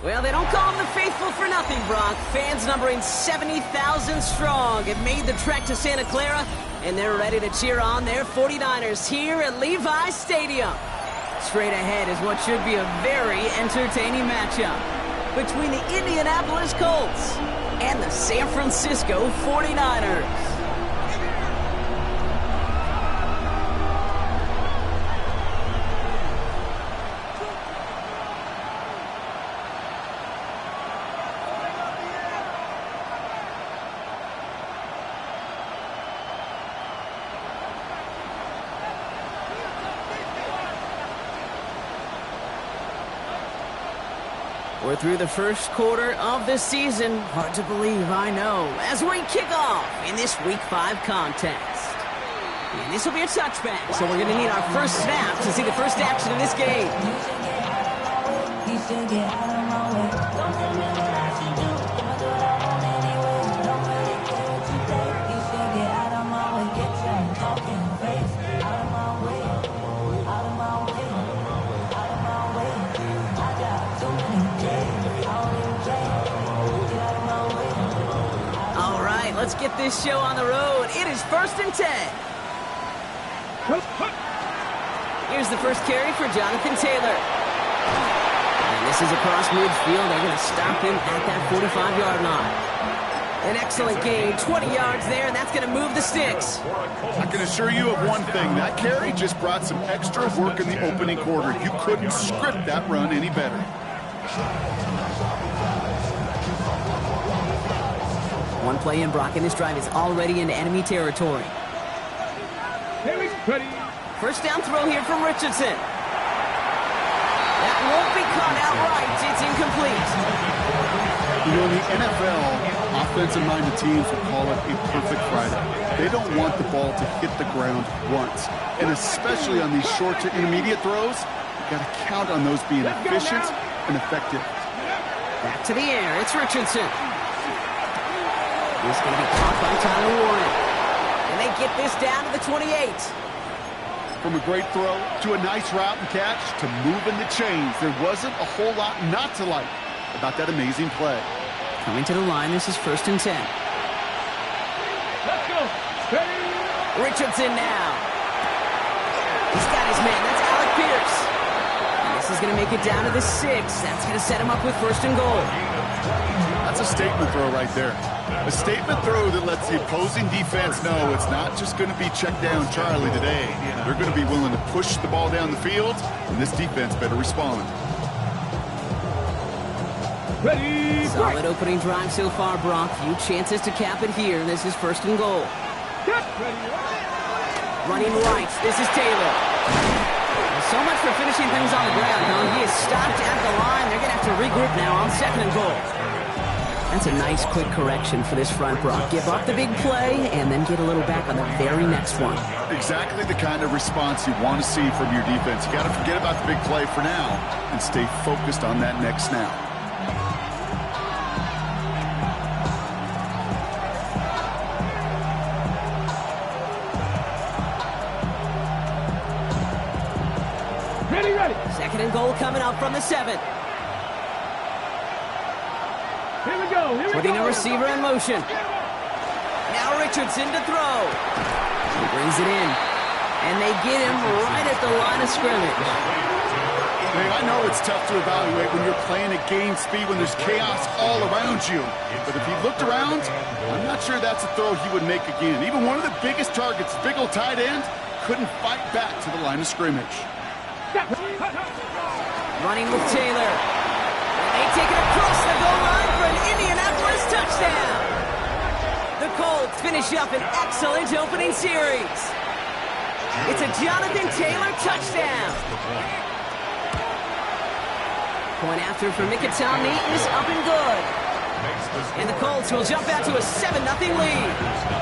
Well, they don't call them the faithful for nothing, Brock. Fans numbering 70,000 strong have made the trek to Santa Clara, and they're ready to cheer on their 49ers here at Levi Stadium. Straight ahead is what should be a very entertaining matchup between the Indianapolis Colts and the San Francisco 49ers. We're through the first quarter of the season. Hard to believe, I know, as we kick off in this Week 5 contest. And this will be a touchback, so we're going to need our first snap to see the first action of this game. Let's get this show on the road. It is 1st and 10. Here's the first carry for Jonathan Taylor. And this is across midfield. They're going to stop him at that 45-yard line. An excellent gain, 20 yards there, and that's going to move the sticks. I can assure you of one thing. That carry just brought some extra work in the opening quarter. You couldn't script that run any better. One play in, Brock, and this drive is already into enemy territory. First down throw here from Richardson. That won't be caught outright. It's incomplete. You know, in the NFL, offensive-minded teams will call it a perfect Friday. They don't want the ball to hit the ground once. And especially on these short to intermediate throws, you got to count on those being efficient and effective. Back to the air. It's Richardson. This is going to be caught by Tyler Warren. And they get this down to the 28. From a great throw to a nice route and catch to moving the chains, there wasn't a whole lot not to like about that amazing play. Coming to the line, this is 1st and 10. Let's go. Ready? Richardson now. He's got his man. That's Alec Pierce. And this is going to make it down to the 6. That's going to set him up with 1st and goal. That's a statement throw right there. A statement throw that lets the opposing defense know it's not just going to be check down Charlie today. They're going to be willing to push the ball down the field, and this defense better respond. Ready? Solid opening drive so far, Brock. Few chances to cap it here. This is 1st and goal. Running right. This is Taylor. So much for finishing things on the ground, huh? He is stopped at the line. They're going to have to regroup now on 2nd and goal. That's a nice quick correction for this front, Brock. Give up the big play and then get a little back on the very next one. Exactly the kind of response you want to see from your defense. You got to forget about the big play for now and stay focused on that next snap. Ready. 2nd and goal coming up from the 7. Here we go. Putting a receiver in motion. Now Richardson to throw. He brings it in. And they get him right at the line of scrimmage. Hey, I know it's tough to evaluate when you're playing at game speed when there's chaos all around you. But if he looked around, I'm not sure that's a throw he would make again. Even one of the biggest targets, big old tight end, couldn't fight back to the line of scrimmage. Running with Taylor. And they take it across the goal line for an Indianapolis touchdown. finish up an excellent opening series. It's a Jonathan Taylor touchdown. Point after for Mkhitaryan is up and good. And the Colts will jump out to a 7-0 lead.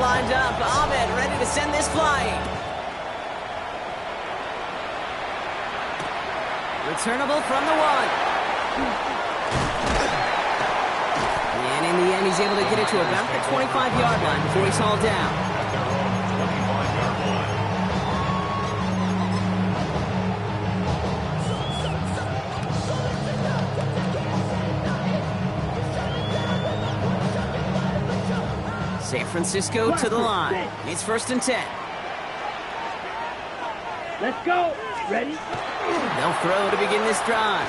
Lined up, Ahmed ready to send this flying. Returnable from the 1. And in the end, he's able to get it to about the 25-yard line before he's hauled down. San Francisco to the line. It's 1st and 10. Let's go. Ready? They'll throw to begin this drive.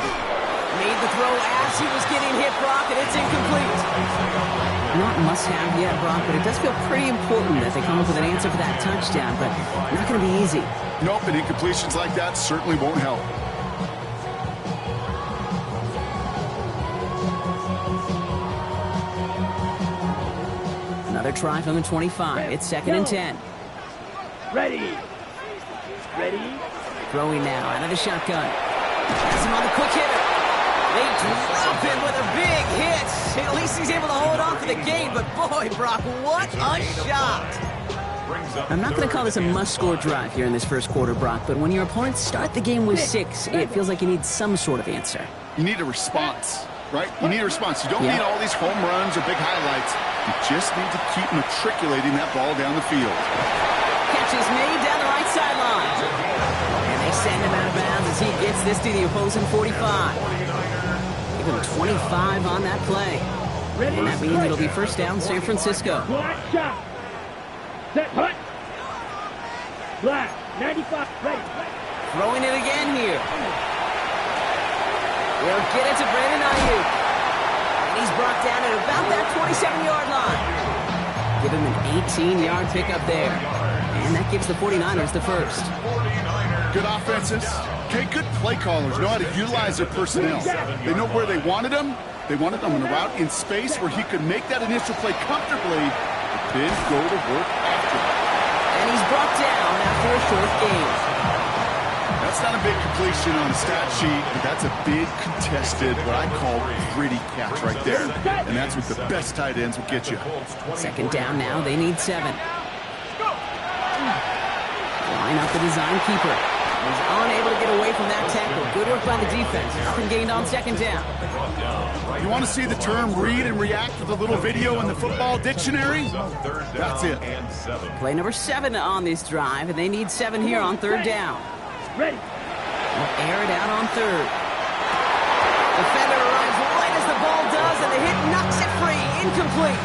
Made the throw as he was getting hit, Brock, and it's incomplete. Not must-have yet, Brock, but it does feel pretty important that they come up with an answer for that touchdown, but not going to be easy. Nope, and incompletions like that certainly won't help. Another try from the 25. It's 2nd and 10. Ready. Ready. Throwing now out of the shotgun. Has him on the quick hitter. They drop him with a big hit. At least he's able to hold on for the gain, but boy, Brock, what a shot. I'm not going to call this a must-score drive here in this first quarter, Brock, but when your opponents start the game with 6, it feels like you need some sort of answer. You need a response, right? You need a response. You don't need all these home runs or big highlights. You just need to keep matriculating that ball down the field. Catch is made down the right sideline. And they send him out of bounds as he gets this to the opposing 45. Give him 25 on that play. And that means it'll be 1st down San Francisco. Black shot. Set, hut. Black, 95, ready. Throwing it again here. They'll get it to Brandon Ayuk. And he's brought down at about that 27-yard line. Give him an 18-yard pickup there. And that gives the 49ers the 1st. Good offenses. Okay, good play callers know how to utilize their personnel. They know where they wanted them. They wanted them on a route in space where he could make that initial play comfortably, but then go to work after it. And he's brought down after a short gain. That's not a big completion on the stat sheet, but that's a big contested, what I call gritty catch right there. And that's what the best tight ends will get you. 2nd down now. They need 7. Line up the design keeper. Was unable to get away from that tackle. Good work by the defense. Nothing gained on 2nd down. You want to see the term read and react with a little video in the football dictionary? That's it. Play number 7 on this drive, and they need 7 here on 3rd down. Ready. They'll air it out on 3rd. Defender arrives right as the ball does, and the hit knocks it free. Incomplete.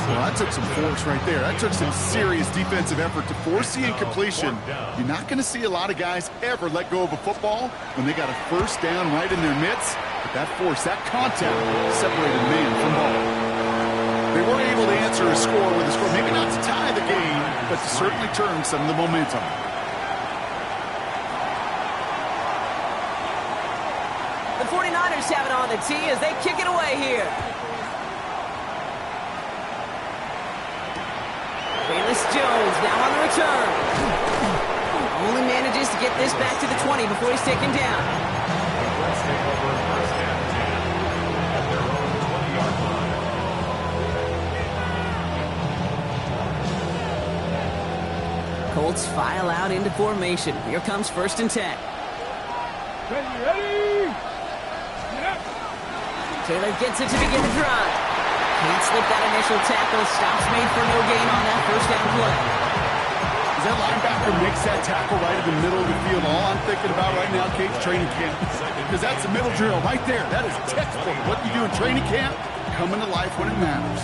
Well, that took some force right there. That took some serious defensive effort to force the incompletion. You're not going to see a lot of guys ever let go of a football when they got a 1st down right in their midst. But that force, that contact, separated man from ball. They were able to answer a score with a score, maybe not to tie the game, but to certainly turn some of the momentum. The 49ers have it on the tee as they kick it away here. Bayless Jones now on the return. Only manages to get this back to the 20 before he's taken down. Colts file out into formation. Here comes 1st and 10. Ready. Yeah. Taylor gets it to begin the drive. Can't slip that initial tackle. Stops made for no gain on that 1st down play. As that linebacker makes that tackle right in the middle of the field, all I'm thinking about right now, Kate, training camp. Because that's the middle drill right there. That is textbook. What you do in training camp, coming to life when it matters.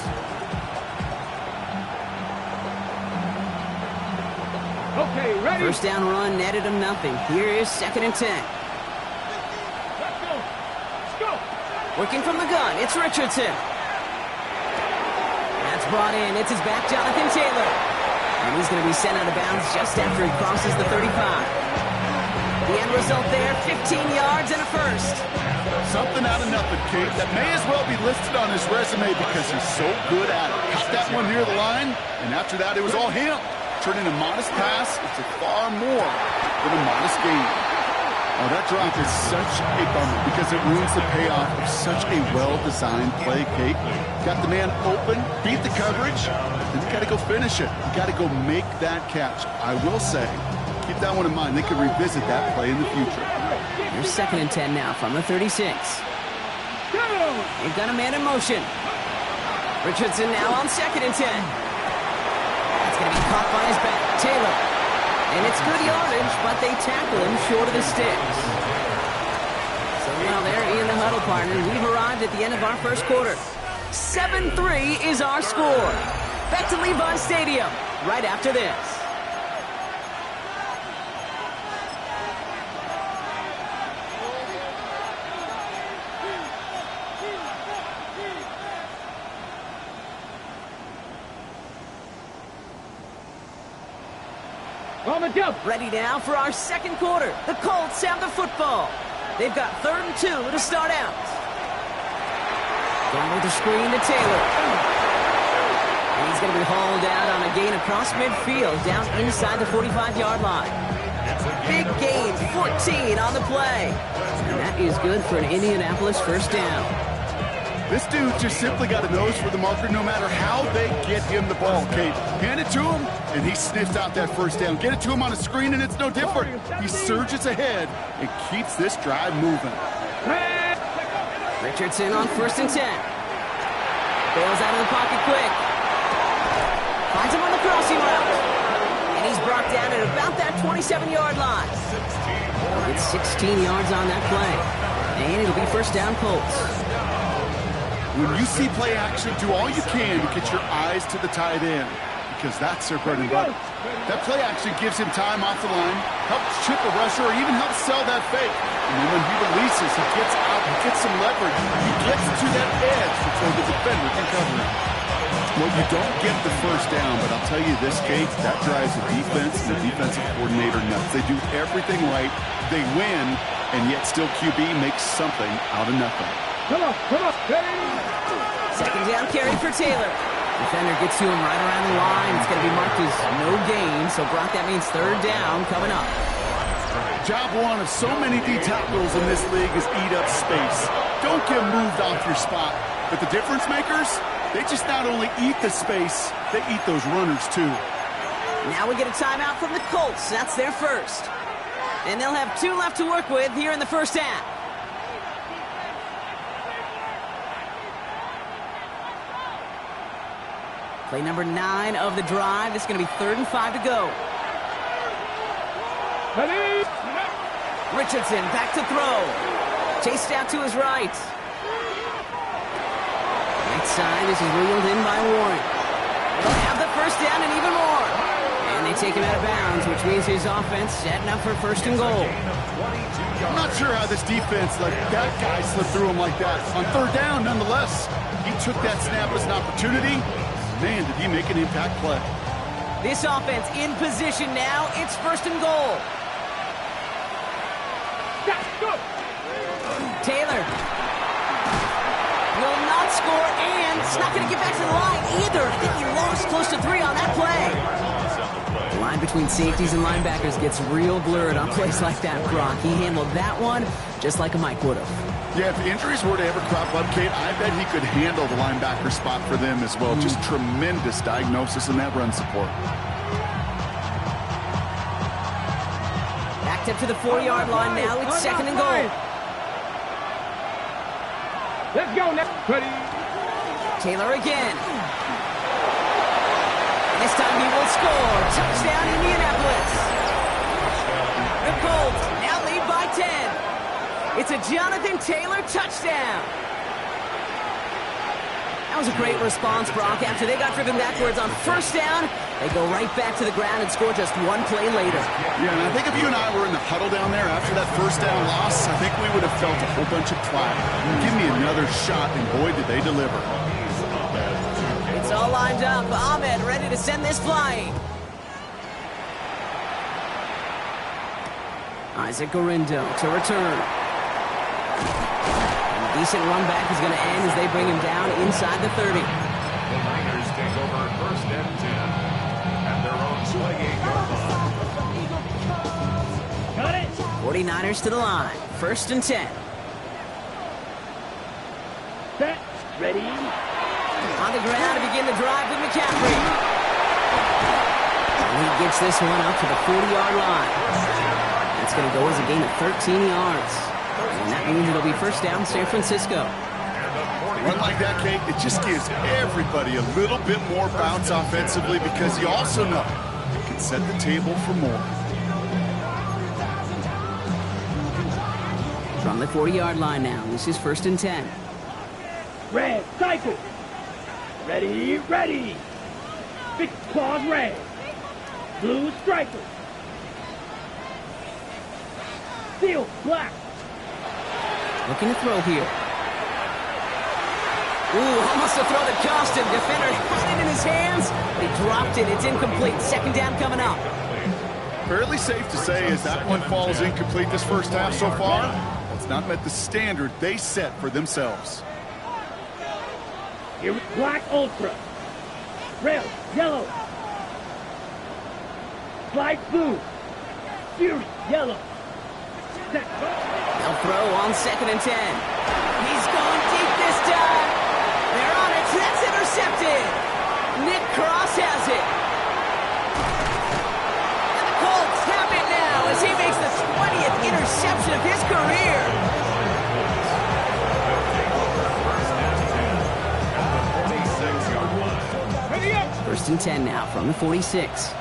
Okay, ready. 1st down run netted him nothing. Here is 2nd and 10. Let's go. Let's go. Working from the gun, it's Richardson. That's brought in. It's his back, Jonathan Taylor. And he's going to be sent out of bounds just after he crosses the 35. The end result there, 15 yards and a first. Something out of nothing, Kate. That may as well be listed on his resume because he's so good at it. Caught that one near the line, and after that, it was all him. Turning a modest pass into far more than a modest gain. Oh, that drop is such a bummer because it ruins the payoff of such a well-designed play, Kate. Got the man open, beat the coverage, then you got to go finish it. You got to go make that catch. I will say, keep that one in mind. They could revisit that play in the future. Here's 2nd and 10 now from the 36. They've got a man in motion. Richardson now on 2nd and 10. That's going to be caught by his back. Taylor. And it's good yardage, but they tackle him short of the sticks. So now they're in the huddle, partner. We've arrived at the end of our first quarter. 7-3 is our score. Back to Levi Stadium right after this. On the jump. Ready now for our second quarter. The Colts have the football. They've got 3rd and 2 to start out. Going with the screen to Taylor. And he's going to be hauled out on a gain across midfield, down inside the 45-yard line. Big gain, 14 on the play. And that is good for an Indianapolis first down. This dude just simply got a nose for the marker no matter how they get him the ball, Kate. Hand it to him, and he sniffs out that first down. Get it to him on a screen, and it's no different. He surges ahead and keeps this drive moving. Richardson on 1st and 10. Bails out of the pocket quick. Finds him on the crossing route. And he's brought down at about that 27-yard line. It's 16 yards on that play. And it'll be first down Colts. When you see play action, do all you can to get your eyes to the tight end because that's their bread and butter. That play action gives him time off the line, helps chip a rusher, or even helps sell that fake. And then when he releases, he gets out, he gets some leverage. He gets to that edge before the defender can cover him. Well, you don't get the first down, but I'll tell you this, Kate, that drives the defense and the defensive coordinator nuts. They do everything right, they win, and yet still QB makes something out of nothing. Come on, ready? 2nd down carry for Taylor. Defender gets to him right around the line. It's going to be marked as no gain. So, Brock, that means 3rd down coming up. Job one of so many D tackles in this league is eat up space. Don't get moved off your spot. But the difference makers, they just not only eat the space, they eat those runners too. Now we get a timeout from the Colts. That's their first. And they'll have 2 left to work with here in the first half. Play number 9 of the drive. This is going to be 3rd and 5 to go. Ready? Richardson back to throw. Chased out to his right. Right side. This is reeled in by Warren. They'll have the first down and even more. And they take him out of bounds, which means his offense setting up for 1st and goal. I'm not sure how this defense let that guy slip through him like that. On 3rd down, nonetheless, he took that snap as an opportunity. Man, did he make an impact play. This offense in position now. It's 1st and goal. Taylor will not score, and it's not going to get back to the line either. I think he lost close to 3 on that play. The line between safeties and linebackers gets real blurred on plays like that, Brock. He handled that one just like a Mike would have. Yeah, if injuries were to ever crop up, Kate, I bet he could handle the linebacker spot for them as well. Just tremendous diagnosis in that run support. Backed up to the 4-yard line now. It's 2nd and goal. Let's go now. Ready? Taylor again. This time he will score. Touchdown, Indianapolis. The Colts now lead by 10. It's a Jonathan Taylor touchdown. That was a great response, Brock. After they got driven backwards on 1st down, They go right back to the ground and score just one play later. Yeah, and I think if you and I were in the huddle down there after that first down loss, I think we would have felt a whole bunch of pride. Give me another shot, and boy, did they deliver. It's all lined up. Ahmed ready to send this flying. Isaac Gorindo to return. And a decent run back is going to end as they bring him down inside the 30. The Niners take over first and 10. And their own 28-yard line. Got it. 49ers to the line. First and 10. Set. Ready. On the ground to begin the drive with McCaffrey. And he gets this one up to the 40-yard line. That's going to go as a gain of 13 yards. And that means it'll be first down San Francisco. Run like that, Kate, it just gives everybody a little bit more bounce offensively because you also know you can set the table for more. From the 40-yard line now, this is first and 10. Red. Cycle. Ready. Ready. Big claws red. Blue striker. Steel black. Looking to throw here. Ooh, almost a throw that cost him. Defender had it in his hands, but he dropped it. It's incomplete. Second down coming up. Fairly safe to say as that one falls incomplete this first half so far, it's not met the standard they set for themselves. Here with black ultra. Red. Yellow. Slide blue. Fury. Yellow. Set. They'll throw on second and 10. He's going deep this time. They're on it. That's intercepted. Nick Cross has it. And the Colts have it now as he makes the 20th interception of his career. First and 10 now from the 46.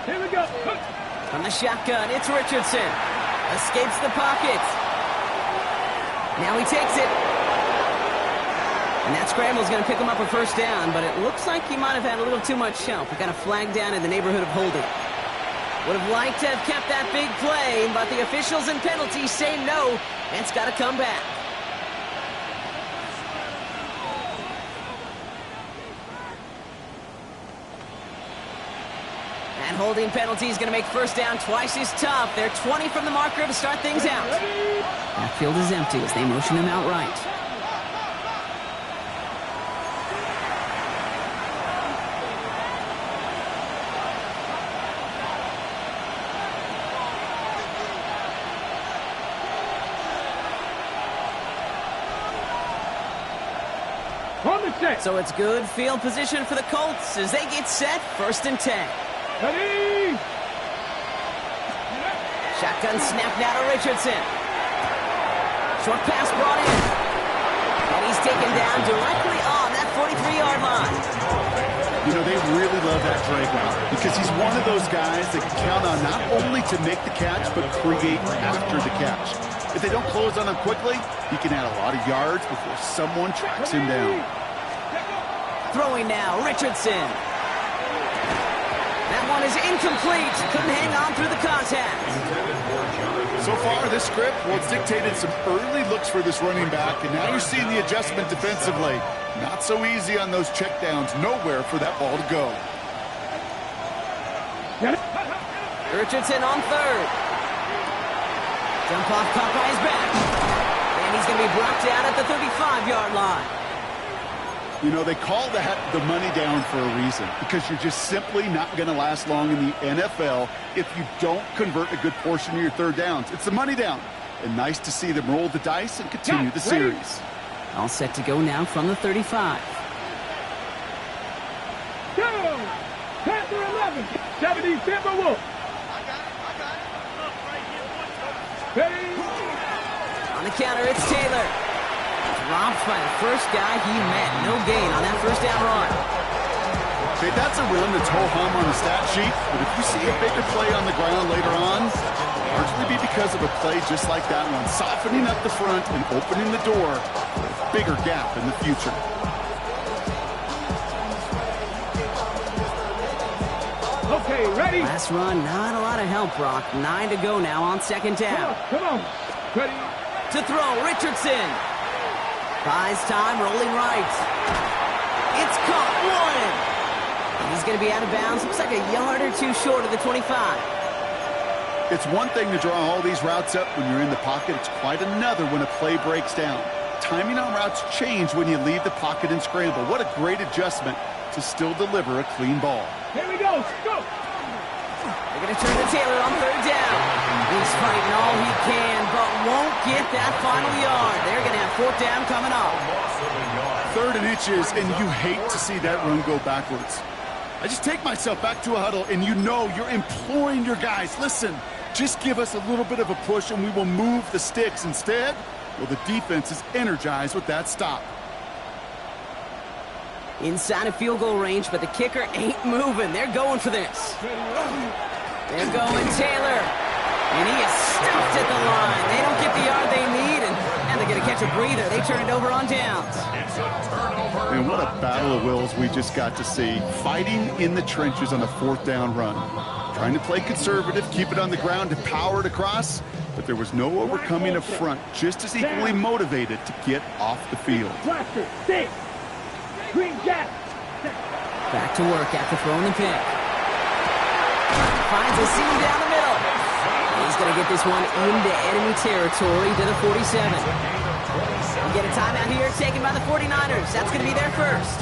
Here we go. From the shotgun, it's Richardson. Escapes the pocket. Now he takes it. And that scramble is going to pick him up a first down, but it looks like he might have had a little too much help. We got a flag down in the neighborhood of holding. Would have liked to have kept that big play, but the officials and penalties say no, and it's got to come back. That holding penalty is going to make first down twice as tough. They're 20 from the marker to start things out. Backfield is empty as they motion him out right. So it's good field position for the Colts as they get set. First and 10. Ready. Shotgun snap now to Richardson. Short pass brought in. And he's taken down directly on that 43-yard line. You know, they really love that drag route because he's one of those guys that can count on not only to make the catch, but create after the catch. If they don't close on him quickly, he can add a lot of yards before someone tracks him down. Throwing now, Richardson. That one is incomplete. Couldn't hang on through the contact. So far, this script, well, it's dictated some early looks for this running back, and now you're seeing the adjustment defensively. Not so easy on those checkdowns. Nowhere for that ball to go. Richardson on third. Jump off caught by his back. And he's going to be brought down at the 35-yard line. You know, they call that the money down for a reason because you're just simply not going to last long in the NFL if you don't convert a good portion of your third downs. It's the money down. And nice to see them roll the dice and continue the series. All set to go now from the 35. Go! Panther 11. 70 Timberwolf. Ready. On the counter, it's Taylor. Dropped by the first guy he met. No gain on that first down run. Okay, that's a run that's ho-hum on the stat sheet, but if you see a bigger play on the ground later on, it'll largely be because of a play just like that one, softening up the front and opening the door for a bigger gap in the future. Okay, ready? Last run, not a lot of help, Brock. 9 to go now on second down. Come on. Ready? To throw, Richardson. Buys time, rolling right. It's caught, Warren. And he's going to be out of bounds. Looks like a yard or two short of the 25. It's one thing to draw all these routes up when you're in the pocket. It's quite another when a play breaks down. Timing on routes change when you leave the pocket and scramble. What a great adjustment to still deliver a clean ball. Here we go. Go. They're going to turn to Taylor on third down. He's fighting all he can, but won't get that final yard. They're going to have fourth down coming up. 3rd and inches, and you hate to see that run go backwards. I just take myself back to a huddle, and you know you're imploring your guys, listen, just give us a little bit of a push, and we will move the sticks. Instead, well, the defense is energized with that stop. Inside of field goal range, but the kicker ain't moving. They're going for this. They're going Taylor. And he is stuffed at the line. They don't get the yard they need, and they're going to catch a breather. They turn it over on downs. It's a turnover. And what a battle of wills we just got to see. Fighting in the trenches on a 4th down run. Trying to play conservative, keep it on the ground to power it across, but there was no overcoming a front, just as equally motivated to get off the field. Blaster, stick. Green jack. Back to work after throwing the pick. Finds a seam down the middle. He's going to get this one into enemy territory to the 47. We get a timeout here taken by the 49ers. That's going to be their first.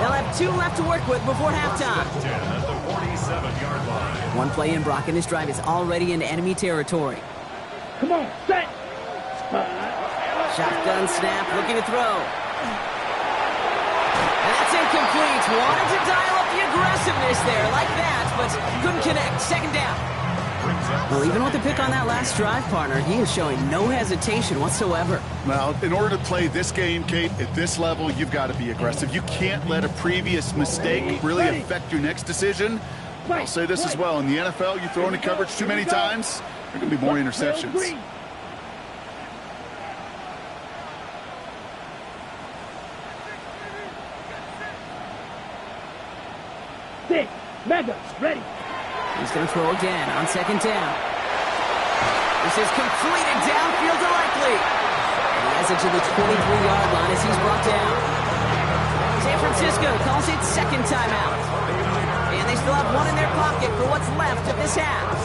They'll have 2 left to work with before halftime. 10 at the 47-yard line. One play in, Brock, and this drive is already into enemy territory. Come on, set. Shotgun snap, looking to throw. And that's incomplete. Wanted to dial up the aggressiveness there like that, but couldn't connect. Second down. Well, even with the pick on that last drive, partner, he is showing no hesitation whatsoever. Now, in order to play this game, Kate, at this level, you've got to be aggressive. You can't let a previous mistake really affect your next decision. I'll say this as well. In the NFL, you throw into coverage too many times, there are going to be more interceptions. Stick. Mega. Ready. He's going to throw again on second down. This is completed downfield to Likely. And he has it to the 23-yard line as he's brought down. San Francisco calls it second timeout. And they still have one in their pocket for what's left of this half.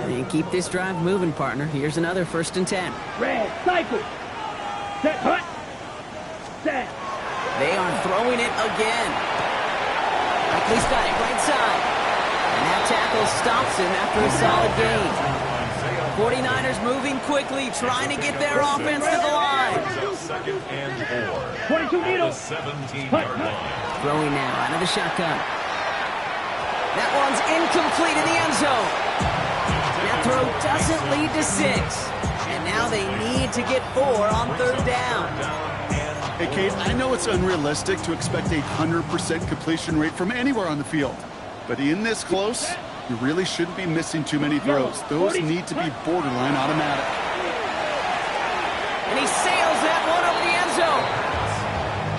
And keep this drive moving, partner. Here's another 1st and 10. Red. Cycle. Set. Hut. Set. They are throwing it again. Likely's got it right side. And that tackle stops him after a solid gain. 49ers moving quickly, trying to get their offense to the line. 2nd and 4. 22 needles. 17-yard line. Throwing now out of the shotgun. That one's incomplete in the end zone. That throw doesn't lead to 6. And now they need to get 4 on 3rd down. Hey, Kate, I know it's unrealistic to expect a 100% completion rate from anywhere on the field. But in this close, you really shouldn't be missing too many throws. Those need to be borderline automatic. And he sails that one over the end zone.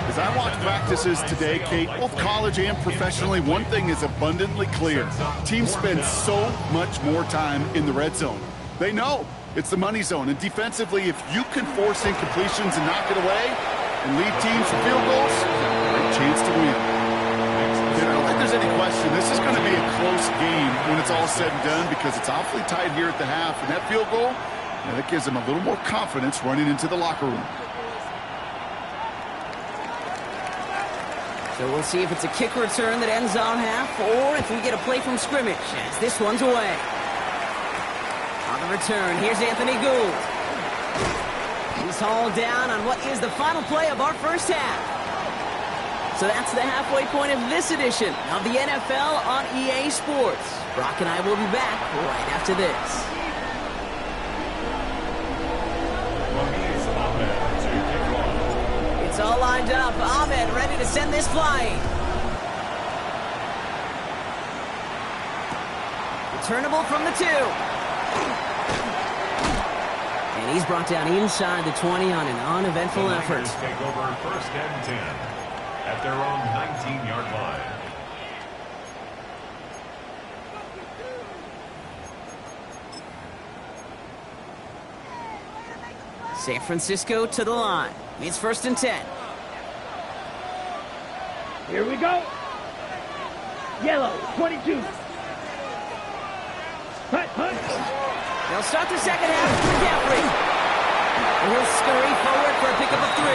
As I watch practices today, Kate, both college and professionally, one thing is abundantly clear. Teams spend so much more time in the red zone. They know it's the money zone. And defensively, if you can force incompletions and knock it away and lead teams to field goals, great chance to win. I don't think there's any question. This is going to be a close game when it's all said and done because it's awfully tight here at the half. And that field goal, that gives them a little more confidence running into the locker room. So we'll see if it's a kick return that ends on half or if we get a play from scrimmage as this one's away. On the return, here's Anthony Gould. He's hauled down on what is the final play of our first half. So that's the halfway point of this edition of the NFL on EA Sports. Brock and I will be back right after this. It's all lined up. Ahmed ready to send this flying. returnable from the 2. And he's brought down inside the 20 on an uneventful effort. Take over first and 10 at their own 19-yard line. San Francisco to the line. It's first and 10. Here we go. Yellow, 22. Hut, hut. They'll start the second half with McCaffrey. And he'll scurry forward for a pickup of 3.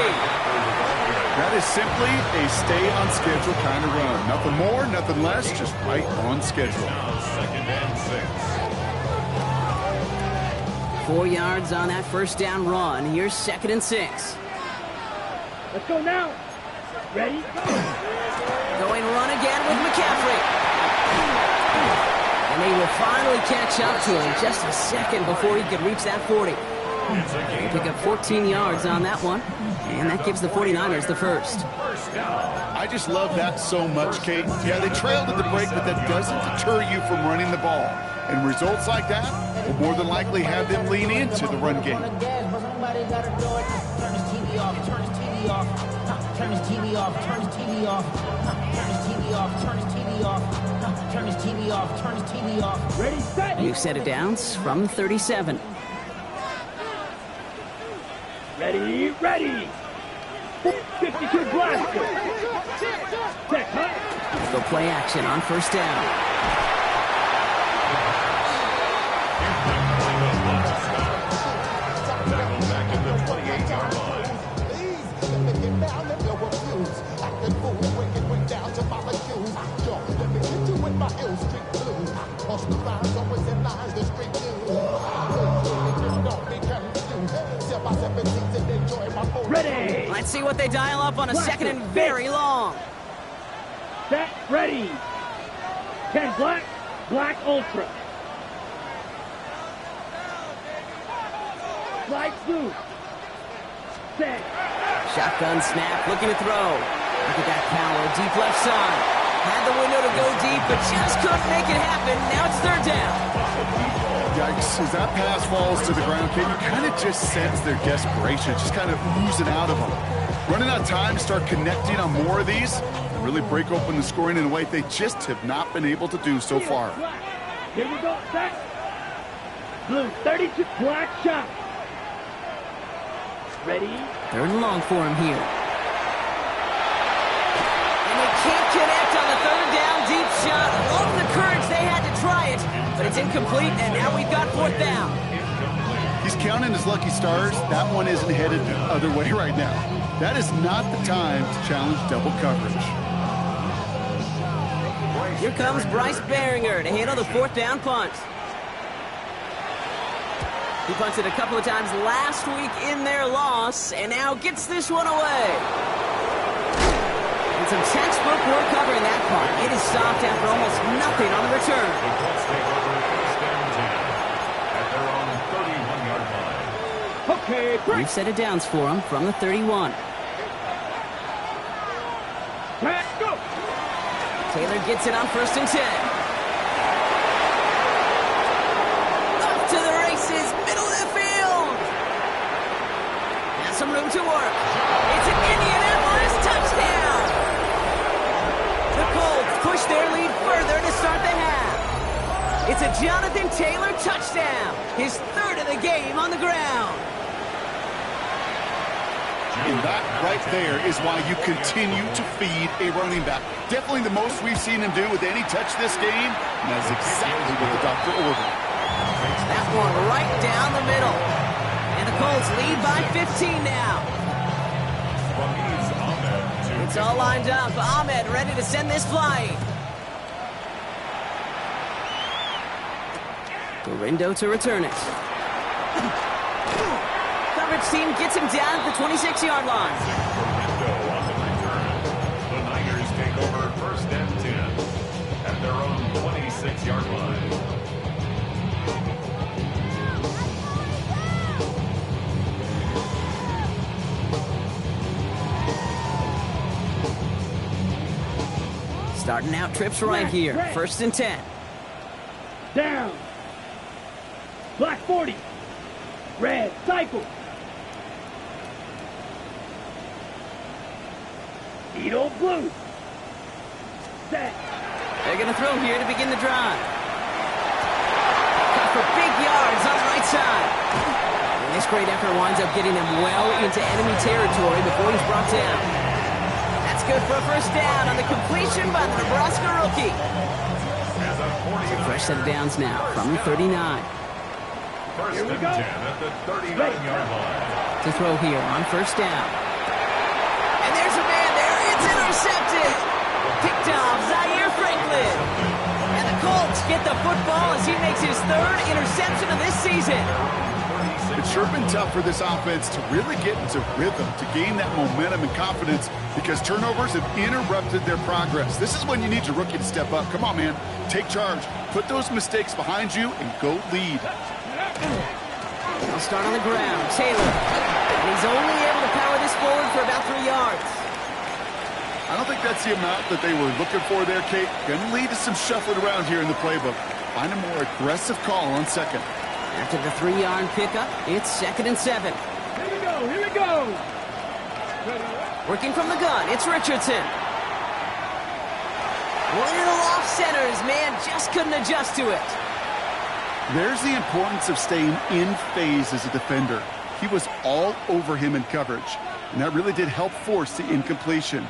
That is simply a stay-on-schedule kind of run. Nothing more, nothing less, just right on schedule. Now second and 6. 4 yards on that first down run. Here's second and 6. Let's go now. Ready? Go. Going run again with McCaffrey. And they will finally catch up to him just a second before he could reach that 40. They pick up 14 yards on that one. And that gives the 49ers the first. I just love that so much, Kate. Yeah, they trailed at the break, but that doesn't deter you from running the ball. And results like that will more than likely have them lean into the run game. Turn his TV off, turn his TV off, turn his TV off, turn his TV off, turn his TV off, turn his TV off, turn his TV off, turn his TV off. Ready, set. New set of downs from 37. Ready, ready. 52 blaster. Check, hut. Go play action on first down. Tackled back at the 28-yard line. Ready. Let's see what they dial up on a second and very long. Set, ready. 10 black, black ultra. Slide through. Set. Shotgun snap, looking to throw. Look at that power, deep left side. Had the window to go deep, but just couldn't make it happen. Now it's third down. Yikes, as that pass falls to the ground, Kate, you kind of just sense their desperation, just kind of oozing out of them. Running out of time to start connecting on more of these and really break open the scoring in a way they just have not been able to do so far. Here we go, set. Blue, 32, black shot. Ready? Third and long for him here. And they can't connect on the third down deep shot. Love the courage they had to try it, but it's incomplete, and now we've got fourth down. He's counting his lucky stars. That one isn't headed the other way right now. That is not the time to challenge double coverage. Here comes Bryce Behringer to handle the fourth down punt. He punted a couple of times last week in their loss, and now gets this one away. And some textbook work covering that punt. It is stopped after almost nothing on the return. The Colts take over first and 10 at their own 31-yard line. Okay, break. Brief set of downs for him from the 31. Track, go. Taylor gets it on first and 10. Up to the races, middle of the field. Has some room to work. It's an Indianapolis touchdown. The Colts push their lead further to start the half. It's a Jonathan Taylor touchdown, his third of the game on the ground. And that right there is why you continue to feed a running back. Definitely the most we've seen him do with any touch this game, and that's exactly what the doctor ordered. That one right down the middle. And the Colts lead by 15 now. It's all lined up. Ahmed ready to send this flying. Dorindo to return it. Coverage team gets him down at the 26-yard line. On the return. The Niners take over first and 10 at their own 26-yard line. Starting out trips right here. First and 10. Down. Black 40. Red, cycle. Needle blue. Set. They're going to throw here to begin the drive. Cut for big yards on the right side. And this great effort winds up getting them well into enemy territory before he's brought down. That's good for a first down on the completion by the Nebraska rookie. Fresh set of downs now from the 39. First and 10 at the 39-yard line. To throw here on first down. And there's a man there. It's intercepted. Picked off Zaire Franklin. And the Colts get the football as he makes his third interception of this season. It's sure been tough for this offense to really get into rhythm, to gain that momentum and confidence, because turnovers have interrupted their progress. This is when you need your rookie to step up. Come on, man. Take charge. Put those mistakes behind you and go lead. He'll start on the ground. Taylor. And he's only able to power this forward for about 3 yards. I don't think that's the amount that they were looking for there, Kate. Going to lead to some shuffling around here in the playbook. Find a more aggressive call on second. After the 3-yard pickup, it's 2nd and 7. Here we go, here we go. Working from the gun, it's Richardson. Little off centers, man, just couldn't adjust to it. There's the importance of staying in phase as a defender. He was all over him in coverage, and that really did help force the incompletion.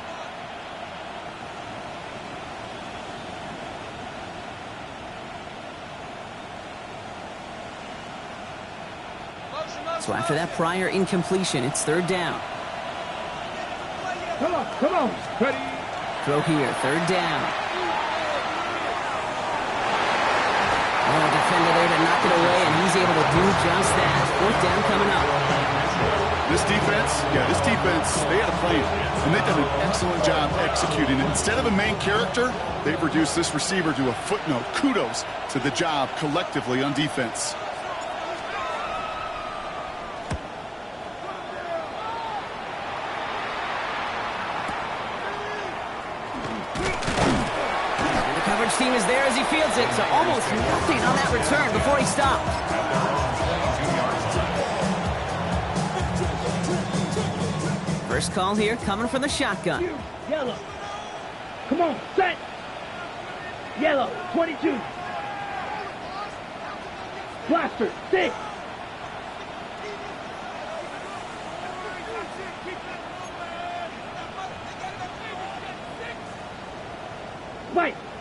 So after that prior incompletion, it's 3rd down. Come on. Ready. Throw here, 3rd down. Oh, defender there to knock it away, and he's able to do just that. 4th down coming up. This defense, they had a plan, and they've done an excellent job executing it. Instead of a main character, they've reduced this receiver to a footnote. Kudos to the job collectively on defense. Team is there as he fields it, so almost nothing on that return before he stopped. First call here coming from the shotgun. Yellow. Come on, set. Yellow, 22. Blaster, 6.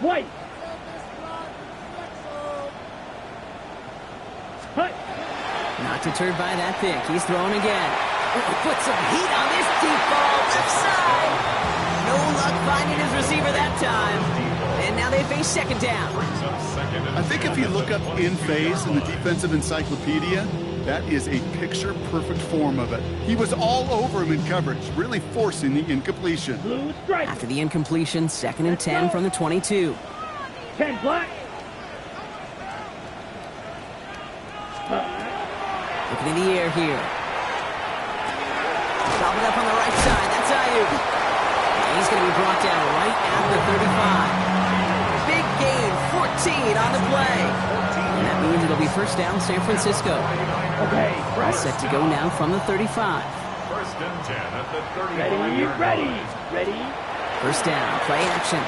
White. Not deterred by that pick. He's throwing again. Put some heat on this deep ball. Left side. No luck finding his receiver that time. And now they face 2nd down. I think if you look up in phase in the defensive encyclopedia, that is a picture-perfect form of it. He was all over him in coverage, really forcing the incompletion. Blue strike. After the incompletion, 2nd and 10 from the 22. 10 black. Looking in the air here. Stop it up on the right side. That's Ayuk. And he's going to be brought down right at the 35. Big gain, 14 on the play. And that means it'll be first down San Francisco. Okay, All set to go now from the 35. First and 10 at the 35. Ready. First down, play action.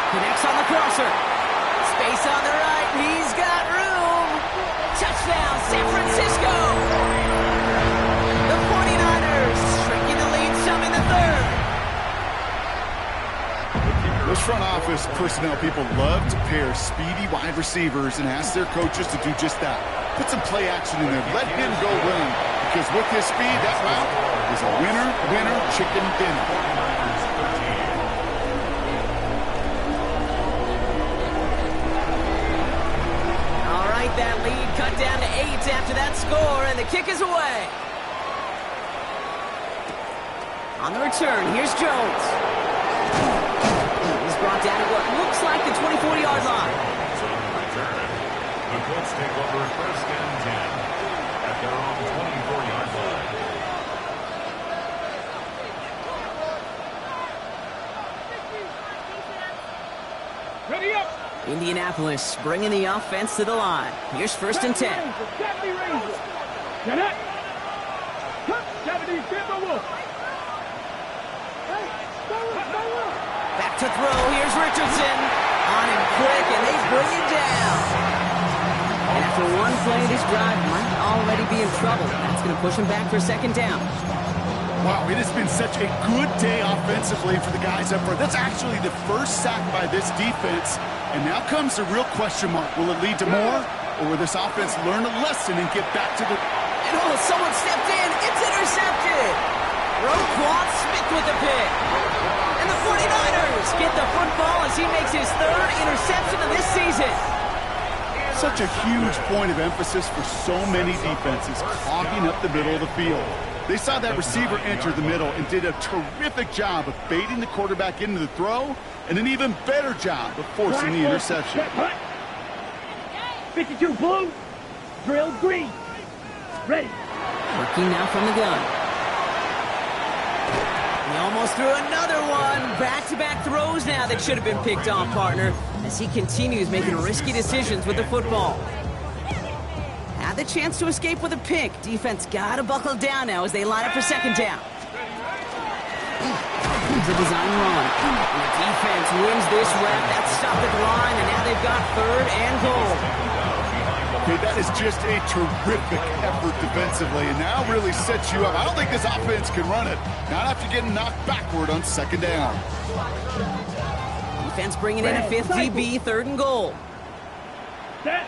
Connects on the crosser. Space on the right. He's got room. Touchdown, San Francisco. The 49ers shrinking the lead some in the 3rd. Those front office personnel people love to pair speedy wide receivers and ask their coaches to do just that. Put some play action in there. Let him go run. Because with his speed, that route is a winner, chicken dinner. That lead cut down to 8 after that score, and the kick is away. On the return, here's Jones. He's brought down at what looks like the 24-yard line. So on the return, the Colts take over first and 10 at their own 24-yard line. Ready up. Indianapolis bringing the offense to the line. Here's 1st and 10. Back to throw. Here's Richardson. On him quick, and they bring him down. And after one play, this drive might already be in trouble. That's going to push him back for 2nd down. Wow, it has been such a good day offensively for the guys up front. That's actually the first sack by this defense. And now comes the real question mark. Will it lead to more? Or will this offense learn a lesson and get back to the... And someone stepped in. It's intercepted. Roquan Smith with the pick. And the 49ers get the football as he makes his 3rd interception of this season. Such a huge point of emphasis for so many defenses, clogging up the middle of the field. They saw that receiver enter the middle and did a terrific job of baiting the quarterback into the throw, and an even better job of forcing the interception. 52 blue, drill green. Ready. Working now from the gun. He almost threw another one. Back-to-back throws now that should have been picked off, partner, as he continues making risky decisions with the football. Had the chance to escape with a pick. Defense got to buckle down now as they line up for 2nd down. Here's a design run. And the defense wins this rep. That's stopped at the line, and now they've got 3rd and goal. Okay, that is just a terrific effort defensively, and now really sets you up. I don't think this offense can run it. Not after getting knocked backward on 2nd down. Defense bringing in a 5th DB, 3rd and goal. Set.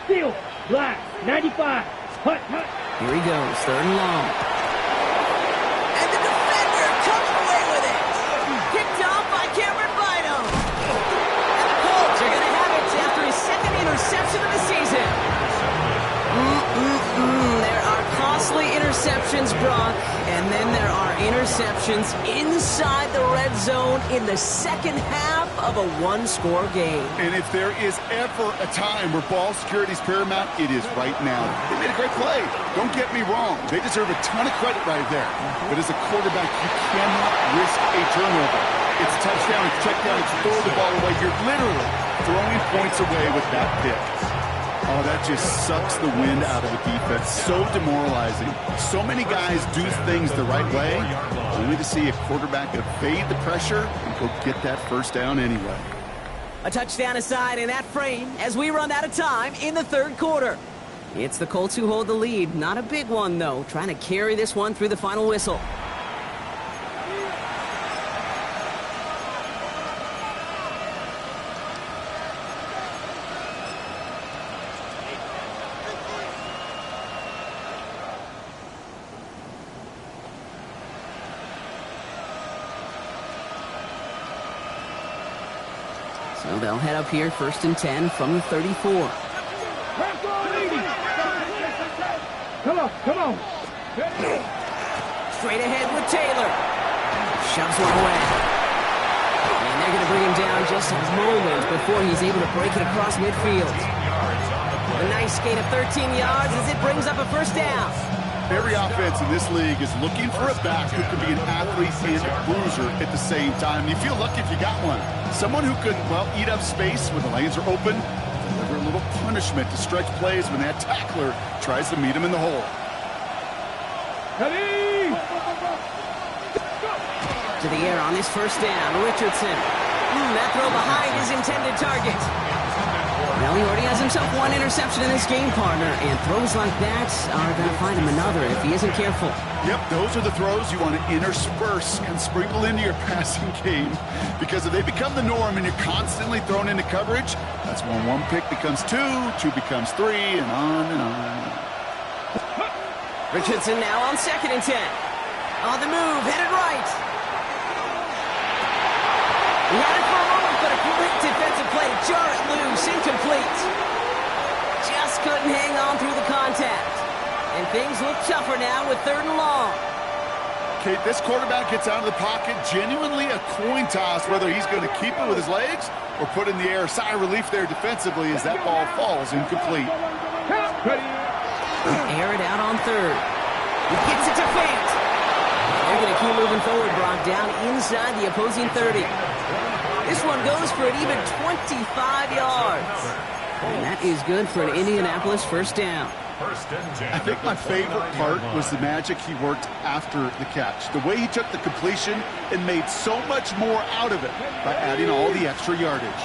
Steal. Black. 95. Hut. Here he goes, 3rd and long. And the defender coming away with it. Picked off by Cameron Bynum. And the Colts are going to have it after his 2nd interception of the season. There are costly interceptions, Brock, and then there are interceptions inside the red zone in the 2nd half of a 1-score game. And if there is ever a time where ball security is paramount, it is right now. They made a great play. Don't get me wrong. They deserve a ton of credit right there. But as a quarterback, you cannot risk a turnover. It's a touchdown, it's check down, it's throw the ball away. You're literally throwing points away with that pick. Oh, that just sucks the wind out of the defense. So demoralizing. So many guys do things the right way, only to see a quarterback evade the pressure and go get that 1st down anyway. A touchdown aside in that frame as we run out of time in the 3rd quarter. It's the Colts who hold the lead. Not a big one, though. Trying to carry this one through the final whistle. So they'll head up here 1st and 10 from the 34. Come on. Straight ahead with Taylor. Shoves one away. And they're going to bring him down just a moment before he's able to break it across midfield. A nice gain of 13 yards as it brings up a 1st down. Every offense in this league is looking for a back who can be an athlete and a bruiser at the same time. You feel lucky if you got one. Someone who could, well, eat up space when the lanes are open, deliver a little punishment to stretch plays when that tackler tries to meet him in the hole. To the air on this 1st down, Richardson. That throw behind his intended target. Well, he already has himself 1 interception in this game, partner, and throws like that are going to find him another if he isn't careful. Yep, those are the throws you want to intersperse and sprinkle into your passing game, because if they become the norm and you're constantly thrown into coverage, that's when 1 pick becomes 2, 2 becomes 3, and on and on. Richardson now on 2nd and 10. On the move, headed right. He had it for a moment, but a great defensive play to jar it loose, incomplete. Just couldn't hang on through the contact. And things look tougher now with 3rd and long. Okay, this quarterback gets out of the pocket, genuinely a coin toss whether he's going to keep it with his legs or put in the air. Sigh of relief there defensively as that ball falls incomplete. Air it out on 3rd. He gets it to Fant. They're going to keep moving forward, Brock, down inside the opposing 30. This one goes for an even 25 yards. And that is good for an Indianapolis first down. I think my favorite part was the magic he worked after the catch. The way he took the completion and made so much more out of it by adding all the extra yardage.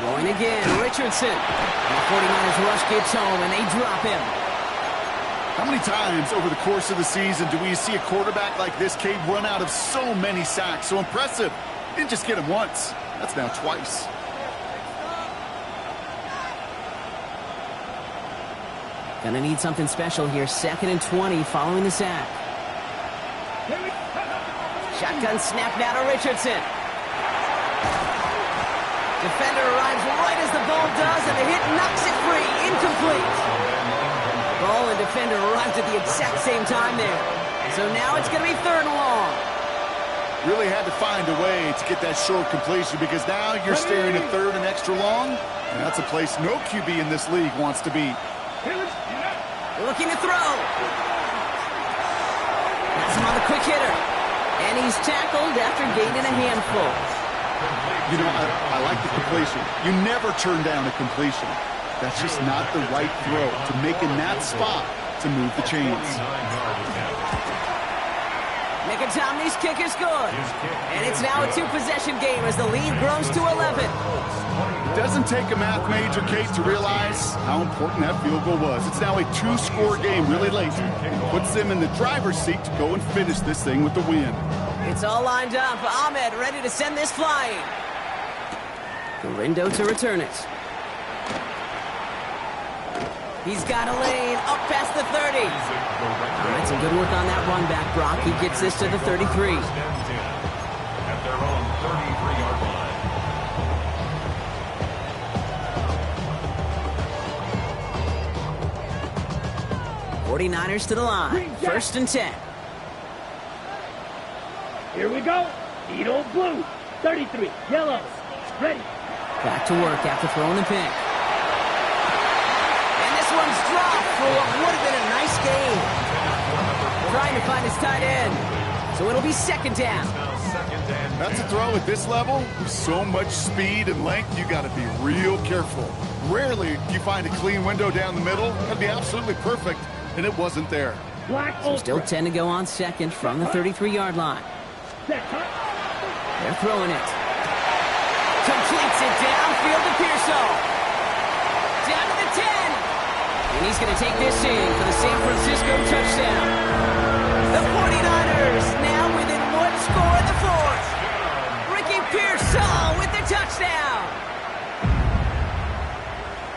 Throwing again, Richardson. And the 49ers rush gets home, and they drop him. How many times over the course of the season do we see a quarterback like this kid run out of so many sacks? So impressive. Didn't just get him once. That's now twice. Gonna need something special here. 2nd and 20 following the sack. Shotgun snap now to Richardson. Defender arrives right as the ball does, and the hit knocks it free. Incomplete. Ball and defender arrived at the exact same time there. So now it's going to be 3rd and long. Really had to find a way to get that short completion, because now you're staring at 3rd and extra long, and that's a place no QB in this league wants to be. Looking to throw. That's him on the quick hitter. And he's tackled after gaining a handful. You know, I like the completion. You never turn down a completion. That's just not the right throw to make in that spot to move the chains. Nick Tomley's kick is good. And it's now a 2-possession game as the lead grows to 11. It doesn't take a math major, Kate, to realize how important that field goal was. It's now a 2-score game really late. It puts them in the driver's seat to go and finish this thing with the win. It's all lined up. Ahmed ready to send this flying. Garindo to return it. He's got a lane up past the 30. All right, some good work on that run back, Brock. He gets this to the 33. At their own 33-yard line. 49ers to the line. 1st and 10. Here we go. Need old blue. 33. Yellow. Ready. Back to work after throwing the pick. And this one's dropped for what would have been a nice game. Trying to find his tight end. So it'll be 2nd down. That's a throw at this level. With so much speed and length, you got to be real careful. Rarely do you find a clean window down the middle. That'd be absolutely perfect, and it wasn't there. So still 10 to go on 2nd from the 33-yard line. They're throwing it. Completes it downfield to Pearsall. Down to the 10. And he's going to take this in for the San Francisco touchdown. The 49ers now within 1 score in the 4th. Ricky Pearsall with the touchdown.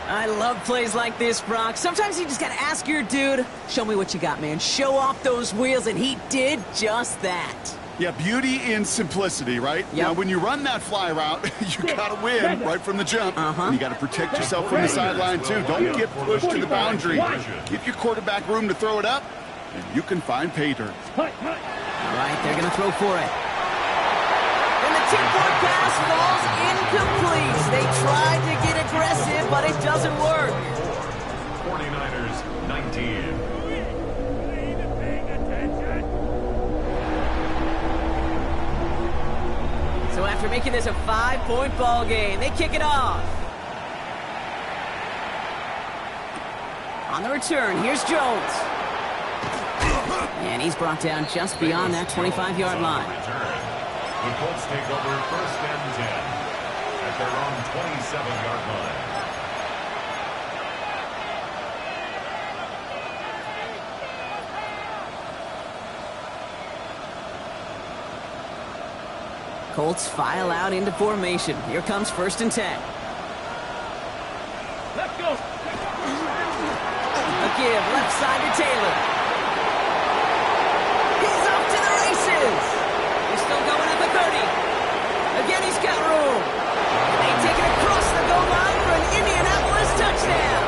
I love plays like this, Brock. Sometimes you just got to ask your dude, show me what you got, man. Show off those wheels, and he did just that. Yeah, beauty in simplicity, right? Yep. Now, when you run that fly route, you got to win right from the jump. And you got to protect yourself from the sideline, too. Don't get pushed to the boundary. Give your quarterback room to throw it up, and you can find pay dirt. All right, they're going to throw for it. And the tip-point pass falls incomplete. They tried to get aggressive, but it doesn't work. 49ers 19. So after making this a 5-point ball game, they kick it off. On the return, here's Jones. And he's brought down just beyond that 25-yard line. The Colts take over 1st and 10 at their own 27-yard line. Colts file out into formation. Here comes 1st and 10. Let's go. A give left side to Taylor. He's off to the races. He's still going at the 30. Again, he's got room. And they take it across the goal line for an Indianapolis touchdown.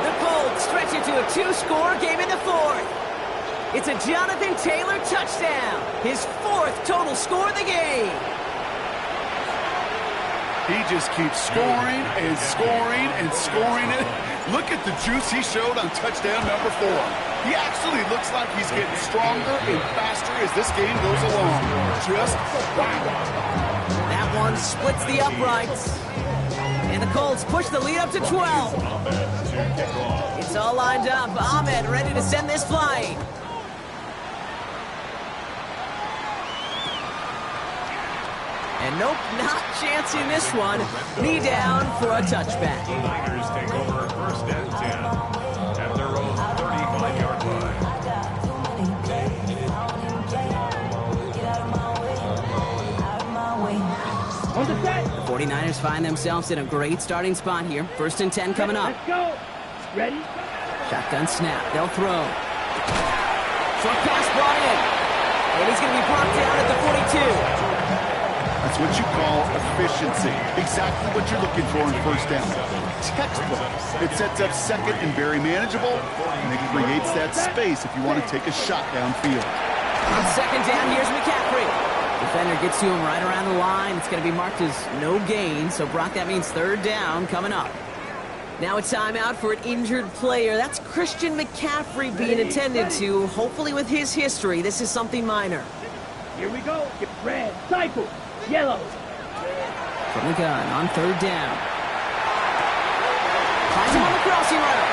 The Colts stretch it to a 2-score game in the 4th. It's a Jonathan Taylor touchdown. His 4th total score of the game. He just keeps scoring and scoring and scoring it. Look at the juice he showed on touchdown number 4. He actually looks like he's getting stronger and faster as this game goes along. Just wow. That one, splits the uprights. And the Colts push the lead up to 12. It's all lined up. Ahmed ready to send this flying. And nope, not chancing this one. Knee down for a touchback. The Niners take over first and 10 at their own 35-yard line. On the set. The 49ers find themselves in a great starting spot here. First and 10 coming up. Let's go. Ready? Shotgun snap. They'll throw. Short pass brought in. And he's going to be brought down at the 42. That's what you call efficiency. Exactly what you're looking for in first down. Textbook. It sets up second and very manageable, and it creates that space if you want to take a shot downfield. On second down, here's McCaffrey. Defender gets to him right around the line. It's going to be marked as no gain, so Brock, that means third down coming up. Now a timeout for an injured player. That's Christian McCaffrey being attended to. Hopefully with his history, this is something minor. Here we go. Get red. Cycle. Yellow. From the gun on third down. Finds him on the crossing route.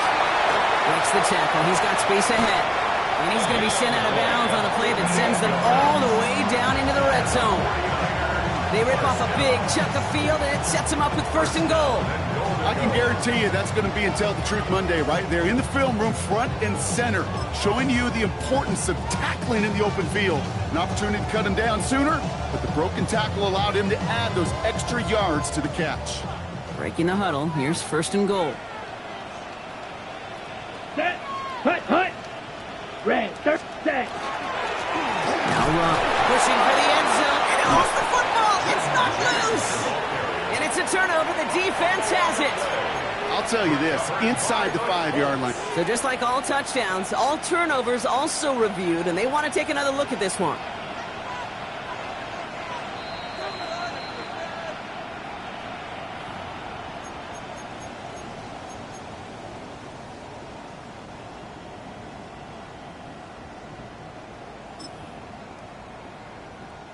Breaks the tackle. He's got space ahead. And he's going to be sent out of bounds on a play that sends them all the way down into the red zone. They rip off a big chunk of field, and it sets them up with first and goal. I can guarantee you that's going to be in Tell the Truth Monday right there in the film room, front and center, showing you the importance of tackling in the open field. An opportunity to cut him down sooner, but the broken tackle allowed him to add those extra yards to the catch. Breaking the huddle. Here's first and goal. Set. Hut. Red. Third. Set. Now Rock pushing for the end zone, and it holds the football. It's not loose. And it's a turnover. The defense has it. I'll tell you this, inside the 5-yard line. So just like all touchdowns, all turnovers also reviewed, and they want to take another look at this one.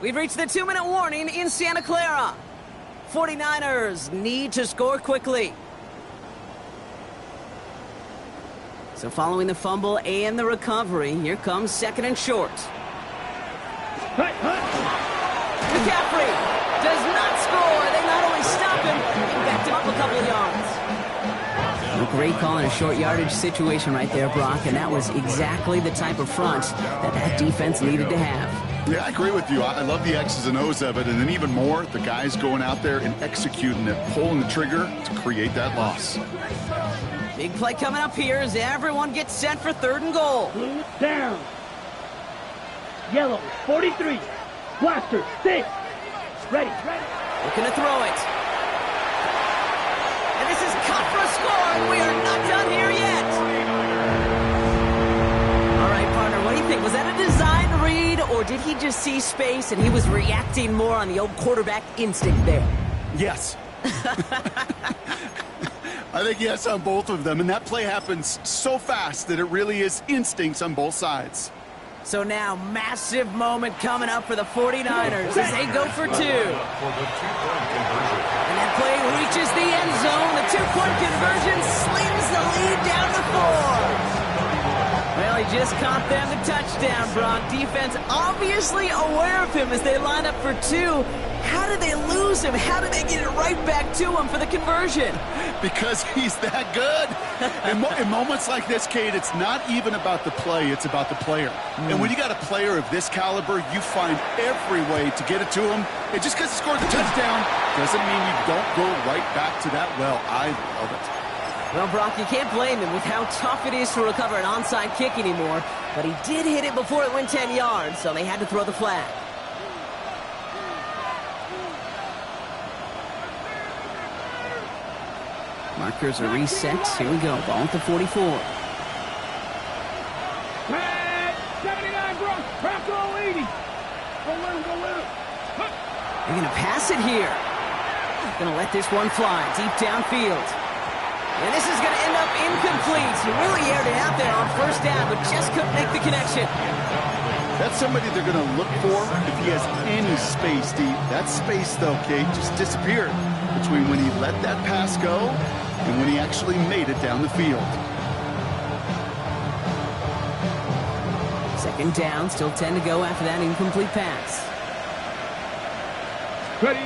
We've reached the 2-minute warning in Santa Clara. 49ers need to score quickly. So following the fumble and the recovery, here comes second and short. McCaffrey does not score. They not only stop him, they backed him up a couple of yards. A great call in a short yardage situation right there, Brock, and that was exactly the type of front that defense needed to have. Yeah, I agree with you. I love the X's and O's of it, and then even more, the guys going out there and executing it, pulling the trigger to create that loss. Big play coming up here as everyone gets set for third and goal. Blue down. Yellow, 43. Blaster, 6. Ready. Looking to throw it. And this is cut for a score. We are not done here yet. All right, partner, what do you think? Was that a design read, or did he just see space and he was reacting more on the old quarterback instinct there? Yes. I think yes on both of them, and that play happens so fast that it really is instincts on both sides. So now, massive moment coming up for the 49ers as they go for two. And that play reaches the end zone. The two-point conversion slings the lead down to 4. Well, he just caught them the touchdown, Brock. Defense obviously aware of him as they line up for two. How did they lose him? How did they get it right back to him for the conversion? Because he's that good. In moments like this, Kate, it's not even about the play, it's about the player. And when you got a player of this caliber, you find every way to get it to him. And just because he scored the touchdown doesn't mean you don't go right back to that well. I love it. Well, Brock, you can't blame him with how tough it is to recover an onside kick anymore. But he did hit it before it went 10 yards, so they had to throw the flag. Markers are reset. Here we go. Ball at the 44. Red, 79, Bronco 80. Go little. They're going to pass it here. Going to let this one fly deep downfield. And this is going to end up incomplete. He really aired it out there on first down, but just couldn't make the connection. That's somebody they're going to look for if he has any space deep. That space, though, Kate, just disappeared between when he let that pass go and when he actually made it down the field. Second down, still 10 to go after that incomplete pass. Ready.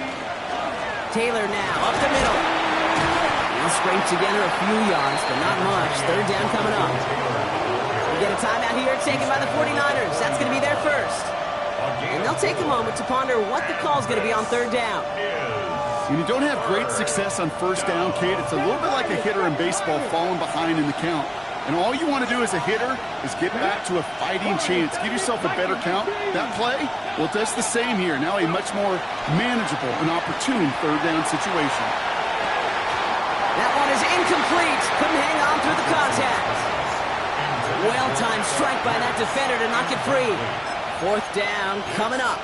Taylor now, up the middle. He'll scrape together a few yards, but not much. Third down coming up. We get a timeout here taken by the 49ers. That's going to be their first. And they'll take a moment to ponder what the call's going to be on third down. When you don't have great success on first down, Kate, it's a little bit like a hitter in baseball falling behind in the count. And all you want to do as a hitter is get back to a fighting chance. Give yourself a better count. That play, well, it does the same here. Now a much more manageable and opportune third down situation. That one is incomplete. Couldn't hang on through the contact. Well-timed strike by that defender to knock it free. Fourth down coming up.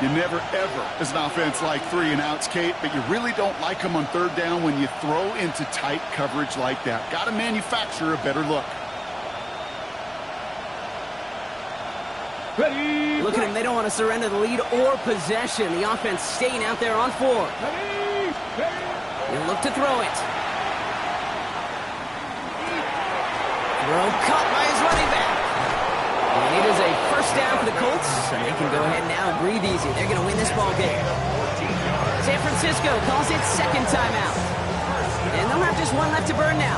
You never, ever, as an offense, like 3 and outs, Kate, but you really don't like them on third down when you throw into tight coverage like that. Got to manufacture a better look. Ready. Look at them. They don't want to surrender the lead or possession. The offense staying out there on 4. Ready. He'll look to throw it. Throw caught by his running back. And it is a first down for the Colts, and they can go ahead now and breathe easy. They're going to win this ball game. San Francisco calls it second timeout. And they'll have just one left to burn now.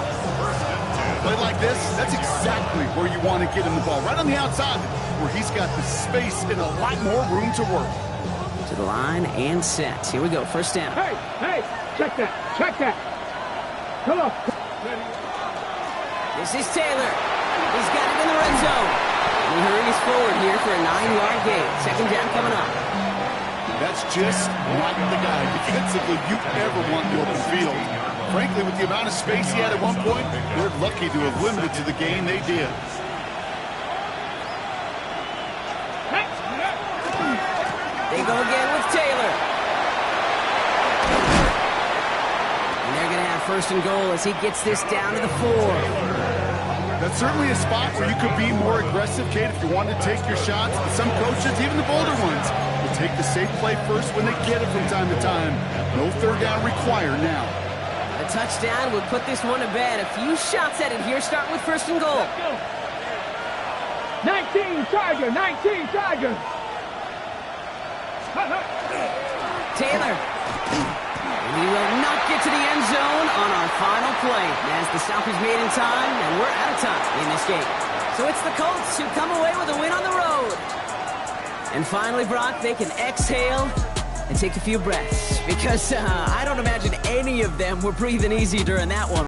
Play like this, that's exactly where you want to get him the ball. Right on the outside, where he's got the space and a lot more room to work. To the line and set. Here we go, first down. Hey, check that, Come on. This is Taylor. He's got it in the red zone. He hurries forward here for a 9-yard gain. Second down coming up. That's just not the guy defensively you ever want in the open field. Frankly, with the amount of space he had at one point, they're lucky to have limited to the gain they did. They go again with Taylor. And they're going to have first and goal as he gets this down to the 4. That's certainly a spot where you could be more aggressive, Kate, if you wanted to take your shots. But some coaches, even the bolder ones, will take the safe play first when they get it from time to time. No third down required now. A touchdown would put this one to bed. A few shots at it here, starting with first and goal. 19 Chargers. Taylor. And he will not get to the end zone on our final play as the stop is made in time, and we're out of time in this game. So it's the Colts who come away with a win on the road. And finally, Brock, they can exhale and take a few breaths because I don't imagine any of them were breathing easy during that one.